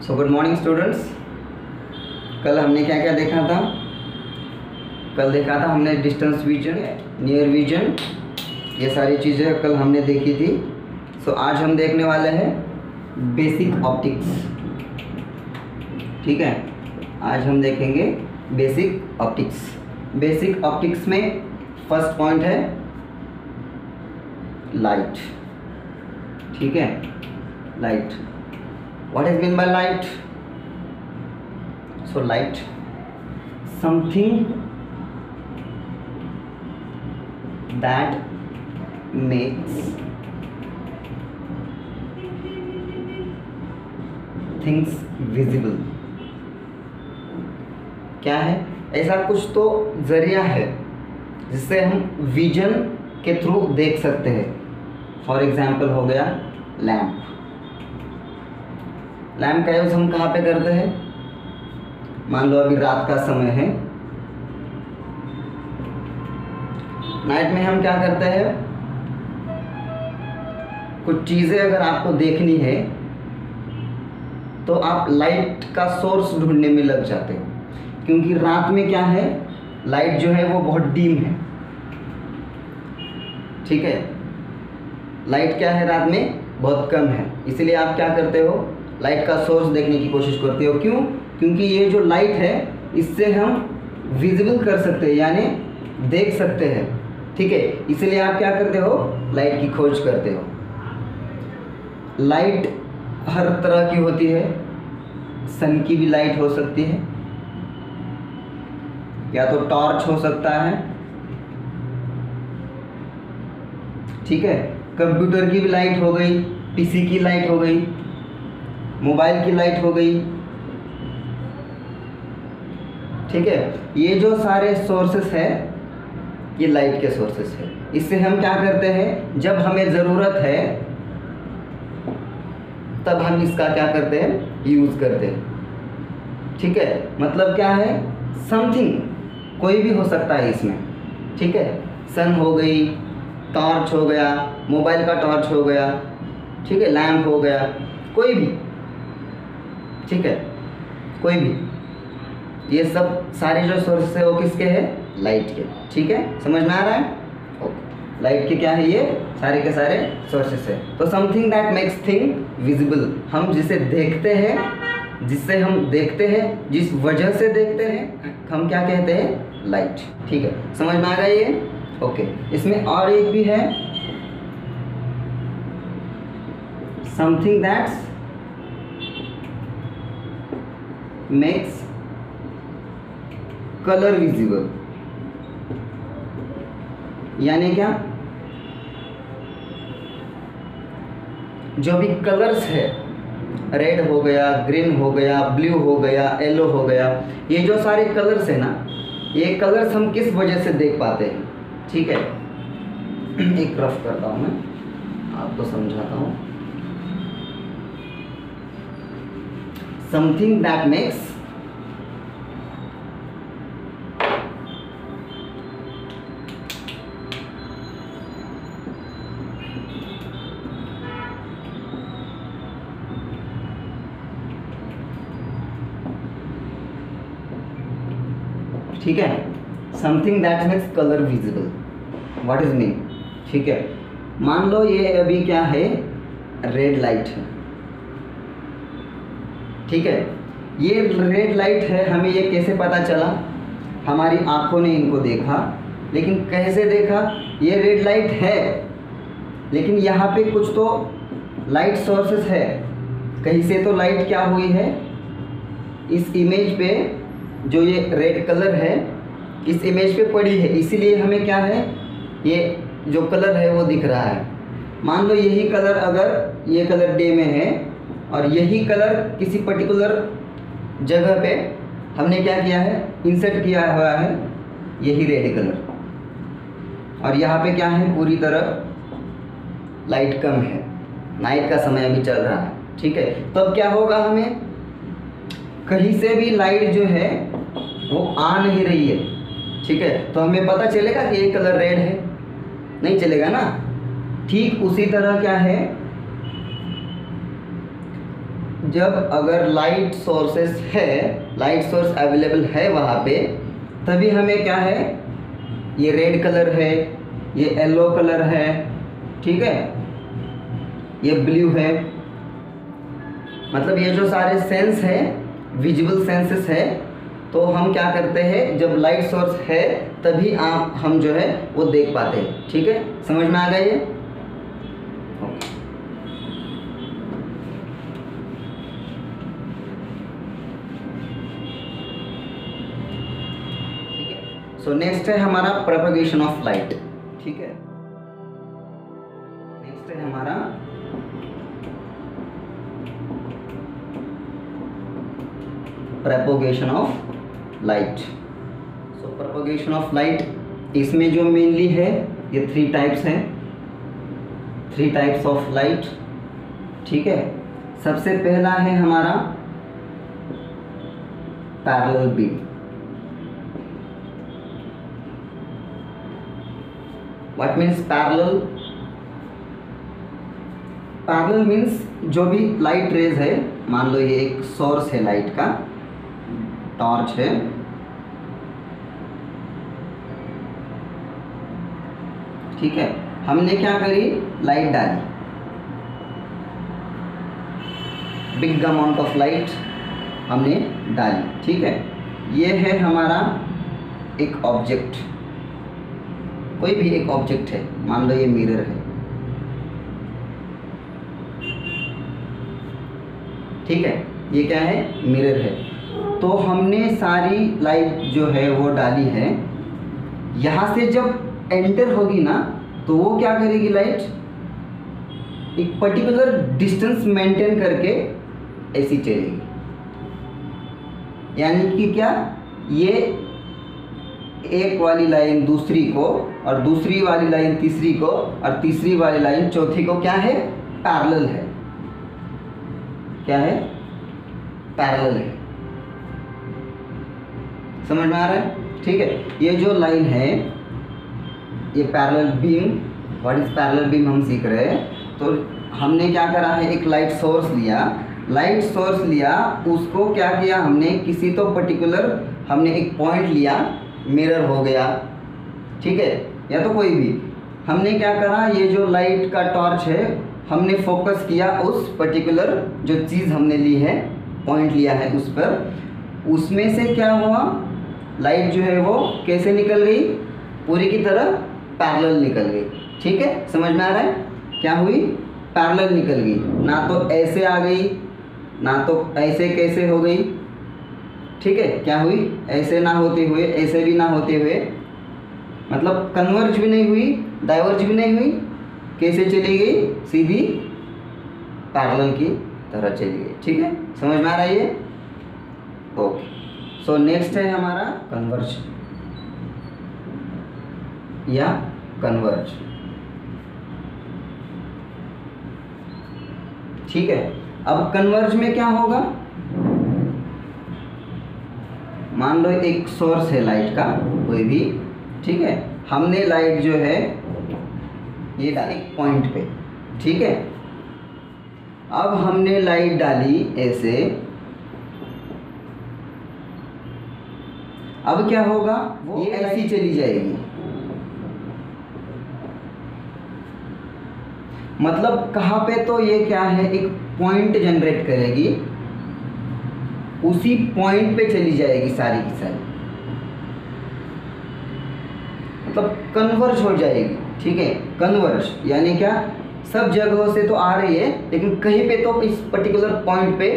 So good morning students. कल हमने क्या क्या देखा था? कल देखा था हमने डिस्टेंस विजन, नियर विजन, ये सारी चीज़ें कल हमने देखी थी। सो आज हम देखने वाले हैं बेसिक ऑप्टिक्स। ठीक है, आज हम देखेंगे बेसिक ऑप्टिक्स। बेसिक ऑप्टिक्स में फर्स्ट पॉइंट है लाइट। ठीक है, light. What is mean by light? So light something that makes things visible. क्या है? ऐसा कुछ तो जरिया है जिससे हम विजन के थ्रू देख सकते हैं। फॉर एग्जाम्पल हो गया लैम्प। लैम्प का यूज़ हम कहाँ पे करते हैं? मान लो अभी रात का समय है, नाइट में हम क्या करते हैं? कुछ चीज़ें अगर आपको देखनी है तो आप लाइट का सोर्स ढूंढने में लग जाते हो, क्योंकि रात में क्या है, लाइट जो है वो बहुत डीम है। ठीक है, लाइट क्या है रात में? बहुत कम है। इसलिए आप क्या करते हो? लाइट का सोर्स देखने की कोशिश करते हो। क्यों? क्योंकि ये जो लाइट है इससे हम विजिबल कर सकते हैं, यानी देख सकते हैं। ठीक है, इसलिए आप क्या करते हो? लाइट की खोज करते हो। लाइट हर तरह की होती है। सन की भी लाइट हो सकती है, या तो टॉर्च हो सकता है। ठीक है, कंप्यूटर की भी लाइट हो गई, पीसी की लाइट हो गई, मोबाइल की लाइट हो गई। ठीक है, ये जो सारे सोर्सेस है ये लाइट के सोर्सेस है। इससे हम क्या करते हैं? जब हमें ज़रूरत है तब हम इसका क्या करते हैं? यूज़ करते हैं। ठीक है, मतलब क्या है? समथिंग, कोई भी हो सकता है इसमें। ठीक है, सन हो गई, टॉर्च हो गया, मोबाइल का टॉर्च हो गया, ठीक है, लैम्प हो गया, कोई भी। ठीक है, कोई भी। ये सब सारे जो सोर्सेस है वो किसके हैं? लाइट के। ठीक है, समझ में आ रहा है? ओके, लाइट के क्या है? ये सारे के सारे सोर्सेस है। तो something that makes thing visible, हम जिसे देखते हैं, जिससे हम देखते हैं, जिस वजह से देखते हैं, हम क्या कहते हैं? लाइट। ठीक है, समझ में आ गया ये? ओके, इसमें और एक भी है, something that's makes colour visible. यानी क्या? जो भी कलर्स है, रेड हो गया, ग्रीन हो गया, ब्लू हो गया, येलो हो गया, ये जो सारे कलर्स है ना, ये कलर्स हम किस वजह से देख पाते हैं? ठीक है, एक रफ करता हूँ मैं, आपको समझाता हूँ। समथिंग दैट मेक्स ठीक है, something that makes colour visible. What is mean? ठीक है, मान लो ये अभी क्या है? रेड लाइट है। ठीक है, ये रेड लाइट है, हमें ये कैसे पता चला? हमारी आंखों ने इनको देखा, लेकिन कैसे देखा? ये रेड लाइट है, लेकिन यहाँ पे कुछ तो लाइट सोर्सेस है, कहीं से तो लाइट क्या हुई है? इस इमेज पे जो ये रेड कलर है इस इमेज पे पड़ी है, इसीलिए हमें क्या है? ये जो कलर है वो दिख रहा है। मान लो यही कलर, अगर ये कलर डे में है और यही कलर किसी पर्टिकुलर जगह पे हमने क्या किया है? इंसर्ट किया हुआ है यही रेड कलर, और यहाँ पे क्या है? पूरी तरह लाइट कम है, नाइट का समय अभी चल रहा है। ठीक है, तब क्या होगा? हमें कहीं से भी लाइट जो है वो आ नहीं रही है। ठीक है, तो हमें पता चलेगा कि ये कलर रेड है? नहीं चलेगा ना। ठीक उसी तरह क्या है, जब अगर लाइट सोर्सेस है, लाइट सोर्स अवेलेबल है वहाँ पे, तभी हमें क्या है, ये रेड कलर है, ये येलो कलर है, ठीक है, ये ब्लू है, मतलब ये जो सारे सेंस है, विजुअल सेंसेस है, तो हम क्या करते हैं, जब लाइट सोर्स है तभी हम जो है वो देख पाते हैं। ठीक है, समझ में आ गया ये? ठीक है, सो नेक्स्ट है हमारा प्रोपगेशन ऑफ लाइट। ठीक है, नेक्स्ट है हमारा propagation of light. So propagation of light, इसमें जो मेनली है ये 3 टाइप्स हैं, 3 टाइप्स ऑफ लाइट। ठीक है, सबसे पहला है हमारा parallel beam. What means parallel? Parallel means जो भी लाइट रेज है, मान लो ये एक सोर्स है लाइट का, टॉर्च है, ठीक है, हमने क्या करी, लाइट डाली, बिग अमाउंट ऑफ लाइट हमने डाली। ठीक है, ये है हमारा एक ऑब्जेक्ट, कोई भी एक ऑब्जेक्ट है, मान लो ये मिरर है, ठीक है, ये क्या है, मिरर है। तो हमने सारी लाइट जो है वो डाली है, यहाँ से जब एंटर होगी ना तो वो क्या करेगी, लाइट एक पर्टिकुलर डिस्टेंस मेंटेन करके ऐसी चलेगी। यानी कि क्या, ये एक वाली लाइन दूसरी को, और दूसरी वाली लाइन तीसरी को, और तीसरी वाली लाइन चौथी को क्या है, पैरेलल है। क्या है, पैरेलल है। समझ में आ रहा है? ठीक है, ये जो लाइन है ये parallel beam. What is parallel beam हम सीख रहे हैं। तो हमने क्या करा है, एक लाइट सोर्स लिया, लाइट सोर्स लिया, उसको क्या किया हमने, किसी तो पर्टिकुलर हमने एक पॉइंट लिया, मिरर हो गया, ठीक है, या तो कोई भी, हमने क्या करा, ये जो लाइट का टॉर्च है हमने फोकस किया उस पर्टिकुलर जो चीज़ हमने ली है, पॉइंट लिया है उस पर, उसमें से क्या हुआ, लाइट जो है वो कैसे निकल गई, पूरी की तरह पैरेलल निकल गई। ठीक है, समझ में आ रहा है? क्या हुई, पैरेलल निकल गई, ना तो ऐसे आ गई, ना तो ऐसे कैसे हो गई। ठीक है, क्या हुई, ऐसे ना होते हुए, ऐसे भी ना होते हुए, मतलब कन्वर्ज भी नहीं हुई, डाइवर्ज भी नहीं हुई, कैसे चली गई, सीधी पैरेलल की तरह चली गई। ठीक है, समझ में आ रहा है ये? ओके, सो नेक्स्ट है हमारा कन्वर्ज या कन्वर्ज। ठीक है, अब कन्वर्ज में क्या होगा, मान लो एक सोर्स है लाइट का कोई भी, ठीक है, हमने लाइट जो है ये डाली पॉइंट पे, ठीक है, अब हमने लाइट डाली ऐसे, अब क्या होगा, वो ये ऐसी चली जाएगी, मतलब कहाँ पे, तो ये क्या है, एक पॉइंट जनरेट करेगी, उसी पॉइंट पे चली जाएगी सारी की सारी, मतलब कन्वर्ज हो जाएगी। ठीक है, कन्वर्ज यानी क्या, सब जगहों से तो आ रही है, लेकिन कहीं पे तो इस पर्टिकुलर पॉइंट पे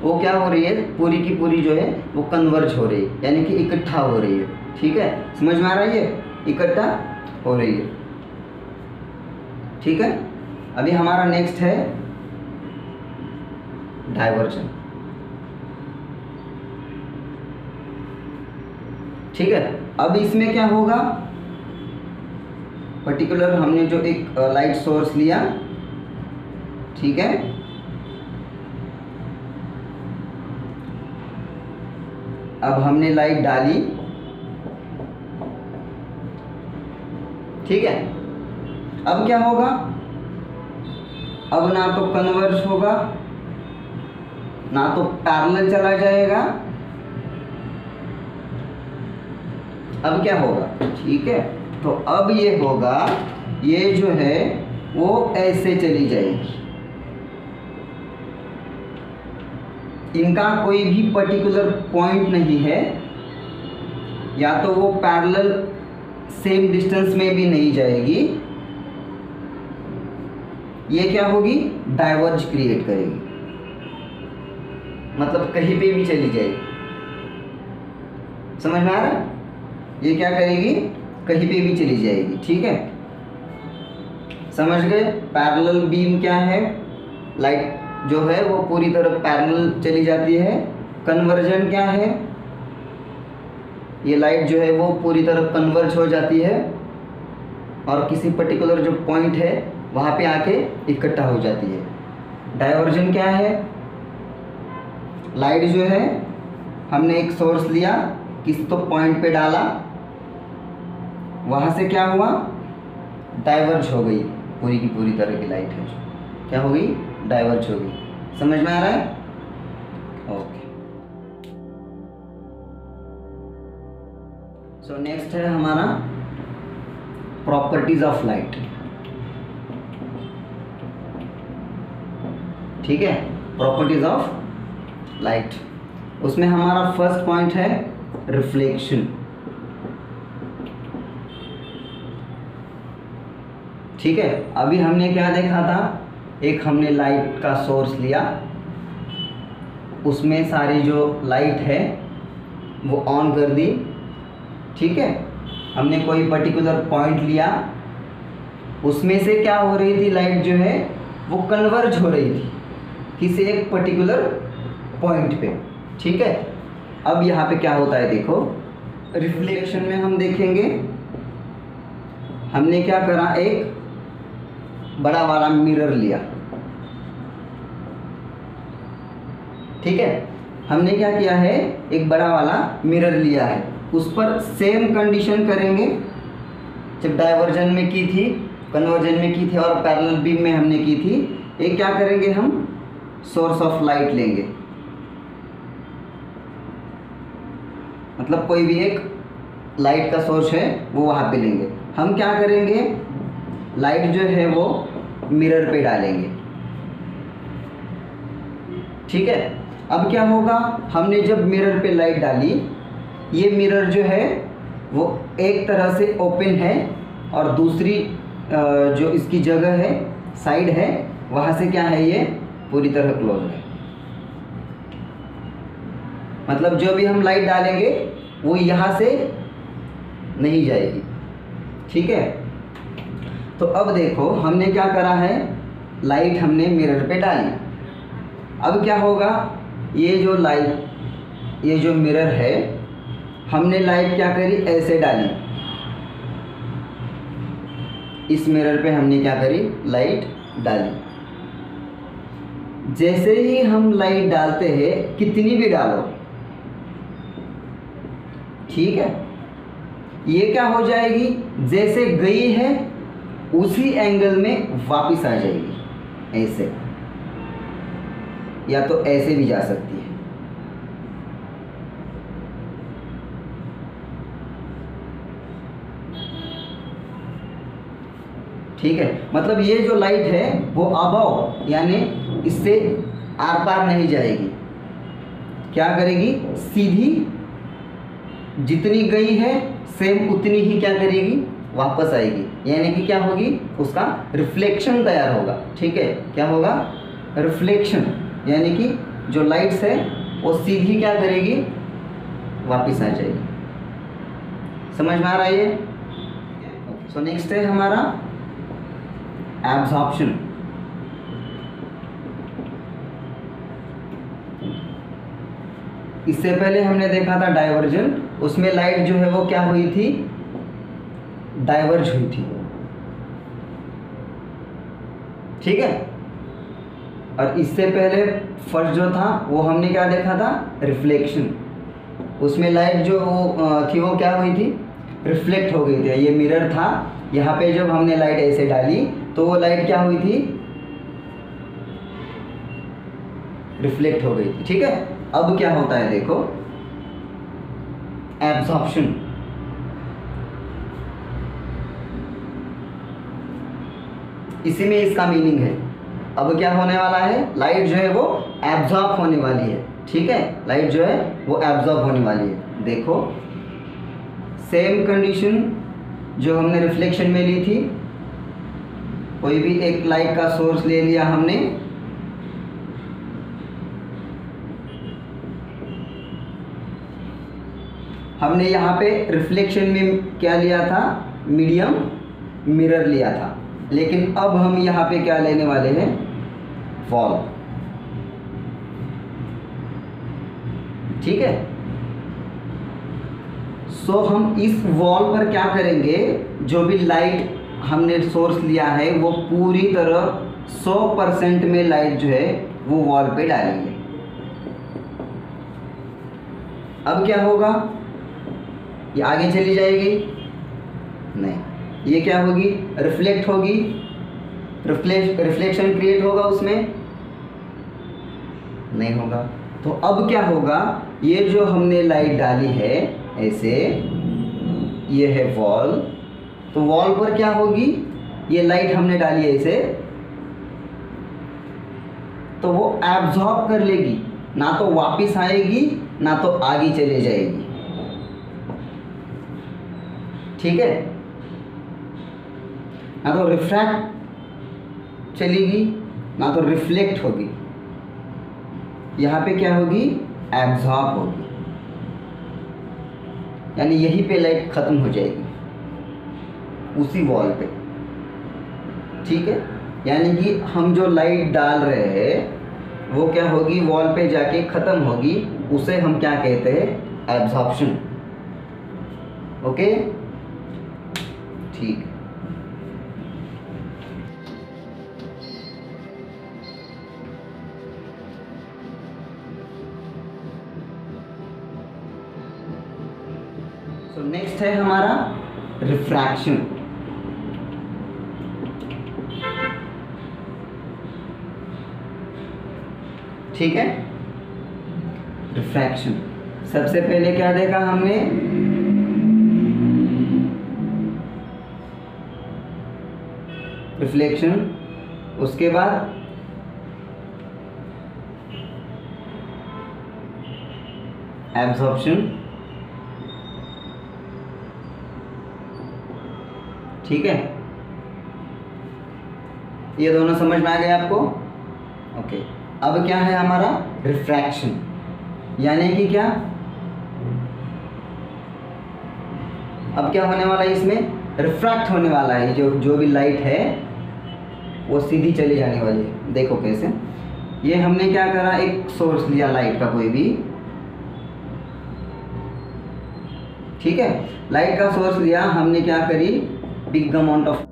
वो क्या हो रही है, पूरी की पूरी जो है वो कन्वर्ज हो रही है, यानी कि इकट्ठा हो रही है। ठीक है, समझ में आ रहा है, ये इकट्ठा हो रही है। ठीक है, अभी हमारा नेक्स्ट है डाइवर्जन। ठीक है, अब इसमें क्या होगा, पर्टिकुलर हमने जो एक लाइट सोर्स लिया, ठीक है, अब हमने लाइट डाली, ठीक है, अब क्या होगा, अब ना तो कन्वर्ज होगा ना तो पैरेलल चला जाएगा। अब क्या होगा, ठीक है, तो अब ये होगा, ये जो है वो ऐसे चली जाएगी। इनका कोई भी पर्टिकुलर पॉइंट नहीं है, या तो वो पैरेलल सेम डिस्टेंस में भी नहीं जाएगी, ये क्या होगी, डाइवर्ज क्रिएट करेगी, मतलब कहीं पे भी चली जाएगी। समझ में आ रहा है? ये क्या करेगी, कहीं पे भी चली जाएगी। ठीक है, समझ गए? पैरेलल बीम क्या है, लाइट जो है वो पूरी तरह पैरेलल चली जाती है। कन्वर्जन क्या है, ये लाइट जो है वो पूरी तरह कन्वर्ज हो जाती है और किसी पर्टिकुलर जो पॉइंट है वहाँ पे आके इकट्ठा हो जाती है। डाइवर्जन क्या है, लाइट जो है हमने एक सोर्स लिया, किसी तो पॉइंट पे डाला, वहाँ से क्या हुआ, डाइवर्ज हो गई, पूरी की पूरी तरह की लाइट है, क्या हो गई, डाइवर्ज हो गई। समझ में आ रहा है? ओके, सो नेक्स्ट है हमारा प्रॉपर्टीज ऑफ लाइट। ठीक है, प्रॉपर्टीज ऑफ लाइट, उसमें हमारा फर्स्ट पॉइंट है रिफ्लेक्शन। ठीक है, अभी हमने क्या देखा था, एक हमने लाइट का सोर्स लिया, उसमें सारी जो लाइट है वो ऑन कर दी। ठीक है, हमने कोई पर्टिकुलर पॉइंट लिया, उसमें से क्या हो रही थी, लाइट जो है वो कन्वर्ज हो रही थी किसी एक पर्टिकुलर पॉइंट पे। ठीक है, अब यहाँ पे क्या होता है, देखो रिफ्लेक्शन में हम देखेंगे, हमने क्या करा, एक बड़ा वाला मिरर लिया। ठीक है, हमने क्या किया है, एक बड़ा वाला मिरर लिया है, उस पर सेम कंडीशन करेंगे जब डाइवर्जन में की थी, कन्वर्जन में की थी और पैरेलल बीम में हमने की थी। एक क्या करेंगे, हम सोर्स ऑफ लाइट लेंगे, मतलब कोई भी एक लाइट का सोर्स है वो वहाँ पे लेंगे। हम क्या करेंगे, लाइट जो है वो मिरर पे डालेंगे। ठीक है, अब क्या होगा, हमने जब मिरर पे लाइट डाली, ये मिरर जो है वो एक तरह से ओपन है और दूसरी जो इसकी जगह है, साइड है, वहाँ से क्या है, ये पूरी तरह क्लोज है। मतलब जो भी हम लाइट डालेंगे वो यहाँ से नहीं जाएगी। ठीक है, तो अब देखो हमने क्या करा है, लाइट हमने मिरर पे डाली। अब क्या होगा, ये जो लाइट, ये जो मिरर है, हमने लाइट क्या करी, ऐसे डाली, इस मिरर पे हमने क्या करी, लाइट डाली। जैसे ही हम लाइट डालते हैं, कितनी भी डालो, ठीक है, ये क्या हो जाएगी, जैसे गई है उसी एंगल में वापस आ जाएगी, ऐसे, या तो ऐसे भी जा सकती है। ठीक है, मतलब ये जो लाइट है वो अबव, यानी इससे आर पार नहीं जाएगी, क्या करेगी, सीधी जितनी गई है सेम उतनी ही क्या करेगी, वापस आएगी, यानी कि क्या होगी, उसका रिफ्लेक्शन तैयार होगा। ठीक है, क्या होगा, रिफ्लेक्शन, यानी कि जो लाइट्स है वो सीधी क्या करेगी, वापस आ जाएगी। समझ में आ रहा है ये? सो नेक्स्ट है हमारा एब्जॉर्प्शन। इससे पहले हमने देखा था डाइवर्जन, उसमें लाइट जो है वो क्या हुई थी, डाइवर्ज हुई थी। ठीक है, और इससे पहले फर्स्ट जो था वो हमने क्या देखा था, रिफ्लेक्शन। उसमें लाइट जो थी वो क्या हुई थी, रिफ्लेक्ट हो गई थी। ये मिरर था, यहाँ पे जब हमने लाइट ऐसे डाली तो वो लाइट क्या हुई थी, रिफ्लेक्ट हो गई थी, ठीक है। अब क्या होता है देखो, एब्जॉर्प्शन। इसी में इसका मीनिंग है। अब क्या होने वाला है, लाइट जो है वो एब्जॉर्ब होने वाली है, ठीक है। लाइट जो है वो एब्जॉर्ब होने वाली है। देखो सेम कंडीशन जो हमने रिफ्लेक्शन में ली थी, कोई भी एक लाइट का सोर्स ले लिया हमने, हमने यहाँ पे रिफ्लेक्शन में क्या लिया था, मीडियम मिरर लिया था, लेकिन अब हम यहाँ पे क्या लेने वाले हैं, वॉल, ठीक है। सो हम इस वॉल पर क्या करेंगे, जो भी लाइट हमने सोर्स लिया है वो पूरी तरह 100% में लाइट जो है वो वॉल पे डालेंगे। अब क्या होगा, ये आगे चली जाएगी, नहीं, ये क्या होगी, रिफ्लेक्ट होगी, रिफ्लेक्शन क्रिएट होगा उसमें, नहीं होगा। तो अब क्या होगा, ये जो हमने लाइट डाली है ऐसे, ये है वॉल, तो वॉल पर क्या होगी, ये लाइट हमने डाली है ऐसे, तो वो एब्जॉर्ब कर लेगी, ना तो वापस आएगी ना तो आगे चले जाएगी, ठीक है। ना तो रिफ्रैक्ट चलेगी ना तो रिफ्लेक्ट होगी, यहाँ पे क्या होगी, एब्जॉर्ब होगी, यानी यहीं पे लाइट खत्म हो जाएगी उसी वॉल पे, ठीक है। यानी कि हम जो लाइट डाल रहे हैं वो क्या होगी, वॉल पे जाके ख़त्म होगी, उसे हम क्या कहते हैं, एब्जॉर्प्शन, ओके, ठीक। सो नेक्स्ट है हमारा रिफ्रैक्शन। ठीक है, रिफ्रैक्शन सबसे पहले क्या देखा हमने, रिफ्लेक्शन, उसके बाद एब्जॉर्प्शन, ठीक है। ये दोनों समझ में आ गए आपको, ओके। अब क्या है हमारा रिफ्रैक्शन, यानी कि क्या, अब क्या होने वाला है, इसमें रिफ्रैक्ट होने वाला है, जो भी लाइट है वो सीधी चली जाने वाली है। देखो कैसे, ये हमने क्या करा, एक सोर्स लिया लाइट का कोई भी, ठीक है, लाइट का सोर्स लिया हमने, क्या करी, बिग अमाउंट ऑफ